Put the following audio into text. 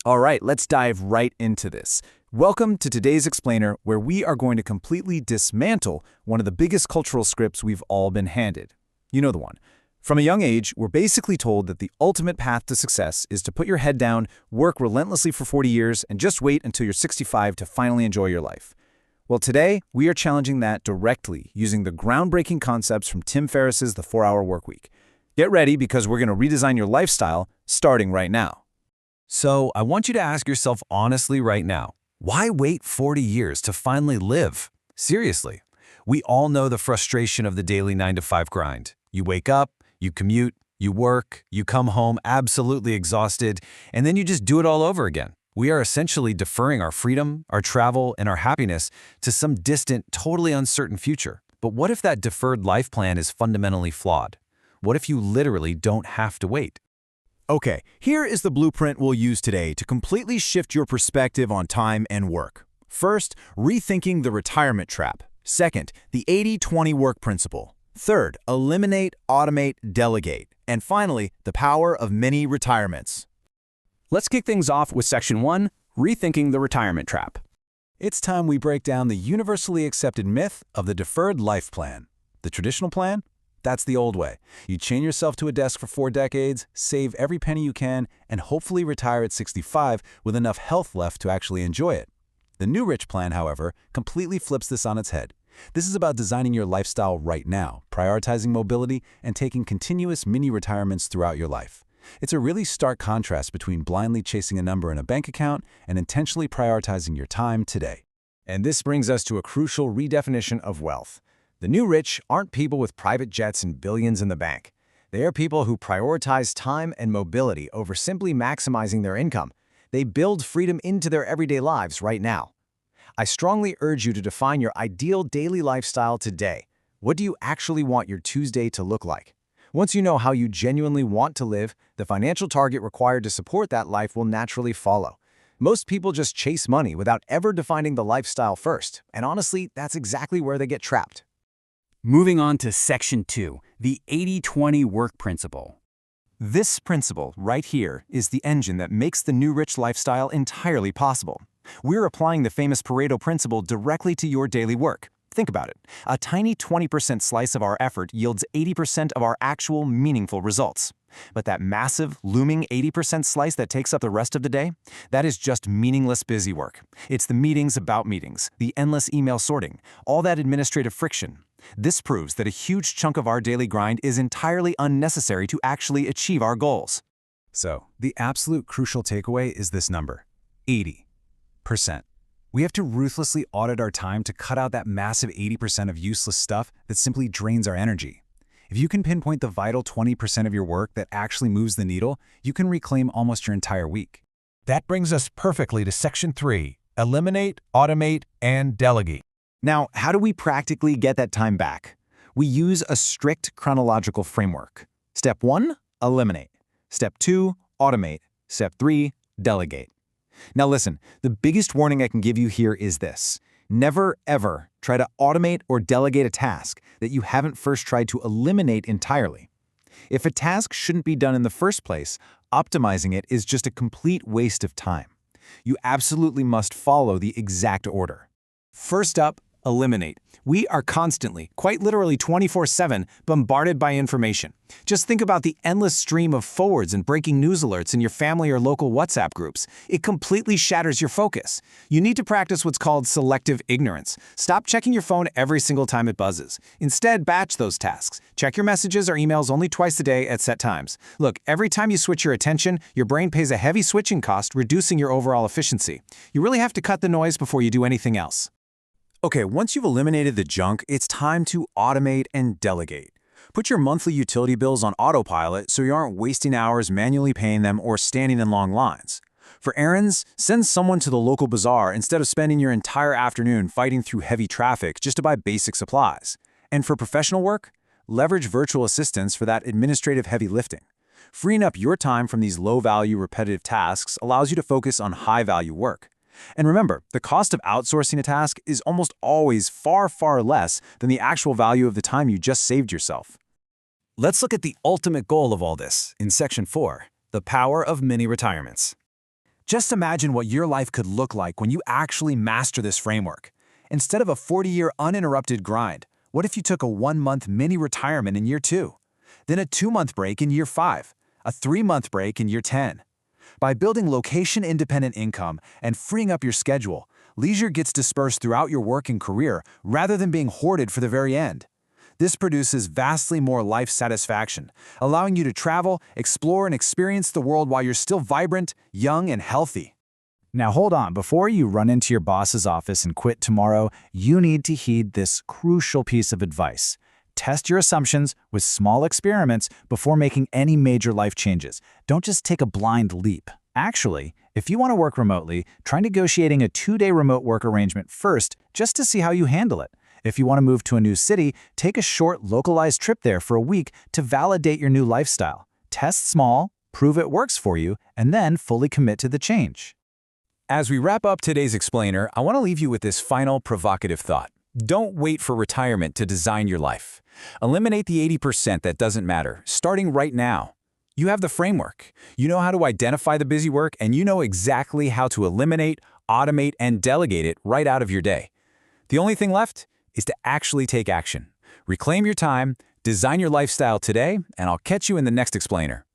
All right, let's dive right into this. Welcome to today's explainer, where we are going to completely dismantle one of the biggest cultural scripts we've all been handed. You know the one. From a young age, we're basically told that the ultimate path to success is to put your head down, work relentlessly for 40 years, and just wait until you're 65 to finally enjoy your life. Well, today, we are challenging that directly using the groundbreaking concepts from Tim Ferriss's The 4-Hour Workweek. Get ready because we're going to redesign your lifestyle starting right now. So, I want you to ask yourself honestly right now, why wait 40 years to finally live? Seriously, we all know the frustration of the daily 9-to-5 grind. You wake up, you commute, you work, you come home absolutely exhausted, and then you just do it all over again. We are essentially deferring our freedom, our travel, and our happiness to some distant, totally uncertain future. But what if that deferred life plan is fundamentally flawed? What if you literally don't have to wait? Okay, here is the blueprint we'll use today to completely shift your perspective on time and work. First, rethinking the retirement trap. Second, the 80-20 work principle. Third, eliminate, automate, delegate. And finally, the power of mini retirements. Let's kick things off with Section 1, Rethinking the Retirement Trap. It's time we break down the universally accepted myth of the deferred life plan. The traditional plan? That's the old way. You chain yourself to a desk for 4 decades, save every penny you can, and hopefully retire at 65 with enough health left to actually enjoy it. The new rich plan, however, completely flips this on its head. This is about designing your lifestyle right now, prioritizing mobility, and taking continuous mini-retirements throughout your life. It's a really stark contrast between blindly chasing a number in a bank account and intentionally prioritizing your time today. And this brings us to a crucial redefinition of wealth. The new rich aren't people with private jets and billions in the bank. They are people who prioritize time and mobility over simply maximizing their income. They build freedom into their everyday lives right now. I strongly urge you to define your ideal daily lifestyle today. What do you actually want your Tuesday to look like? Once you know how you genuinely want to live, the financial target required to support that life will naturally follow. Most people just chase money without ever defining the lifestyle first, and honestly, that's exactly where they get trapped. Moving on to Section 2, the 80-20 work principle. This principle right here is the engine that makes the new rich lifestyle entirely possible. We're applying the famous Pareto Principle directly to your daily work. Think about it. A tiny 20% slice of our effort yields 80% of our actual meaningful results. But that massive, looming 80% slice that takes up the rest of the day, that is just meaningless busy work. It's the meetings about meetings, the endless email sorting, all that administrative friction. This proves that a huge chunk of our daily grind is entirely unnecessary to actually achieve our goals. So, the absolute crucial takeaway is this number, 80%. We have to ruthlessly audit our time to cut out that massive 80% of useless stuff that simply drains our energy. If you can pinpoint the vital 20% of your work that actually moves the needle, you can reclaim almost your entire week. That brings us perfectly to Section 3, Eliminate, Automate, and Delegate. Now, how do we practically get that time back? We use a strict chronological framework. Step 1, eliminate. Step 2, automate. Step 3, delegate. Now listen, the biggest warning I can give you here is this. Never, ever try to automate or delegate a task that you haven't first tried to eliminate entirely. If a task shouldn't be done in the first place, optimizing it is just a complete waste of time. You absolutely must follow the exact order. First up, eliminate. We are constantly, quite literally 24/7, bombarded by information. Just think about the endless stream of forwards and breaking news alerts in your family or local WhatsApp groups. It completely shatters your focus. You need to practice what's called selective ignorance. Stop checking your phone every single time it buzzes. Instead, batch those tasks. Check your messages or emails only twice a day at set times. Look, every time you switch your attention, your brain pays a heavy switching cost, reducing your overall efficiency. You really have to cut the noise before you do anything else. Okay, once you've eliminated the junk, it's time to automate and delegate. Put your monthly utility bills on autopilot so you aren't wasting hours manually paying them or standing in long lines. For errands, send someone to the local bazaar instead of spending your entire afternoon fighting through heavy traffic just to buy basic supplies. And for professional work, leverage virtual assistants for that administrative heavy lifting. Freeing up your time from these low-value repetitive tasks allows you to focus on high-value work. And remember, the cost of outsourcing a task is almost always far, far less than the actual value of the time you just saved yourself. Let's look at the ultimate goal of all this in Section 4, the power of mini retirements. Just imagine what your life could look like when you actually master this framework. Instead of a 40-year uninterrupted grind, what if you took a 1-month mini retirement in year 2? Then a 2-month break in year 5, a 3-month break in year 10. By building location-independent income and freeing up your schedule, leisure gets dispersed throughout your work and career rather than being hoarded for the very end. This produces vastly more life satisfaction, allowing you to travel, explore, and experience the world while you're still vibrant, young, and healthy. Now hold on, before you run into your boss's office and quit tomorrow, you need to heed this crucial piece of advice. Test your assumptions with small experiments before making any major life changes. Don't just take a blind leap. Actually, if you want to work remotely, try negotiating a 2-day remote work arrangement first just to see how you handle it. If you want to move to a new city, take a short, localized trip there for a week to validate your new lifestyle. Test small, prove it works for you, and then fully commit to the change. As we wrap up today's explainer, I want to leave you with this final provocative thought. Don't wait for retirement to design your life. Eliminate the 80% that doesn't matter, starting right now. You have the framework. You know how to identify the busy work, and you know exactly how to eliminate, automate, and delegate it right out of your day. The only thing left is to actually take action. Reclaim your time, design your lifestyle today, and I'll catch you in the next explainer.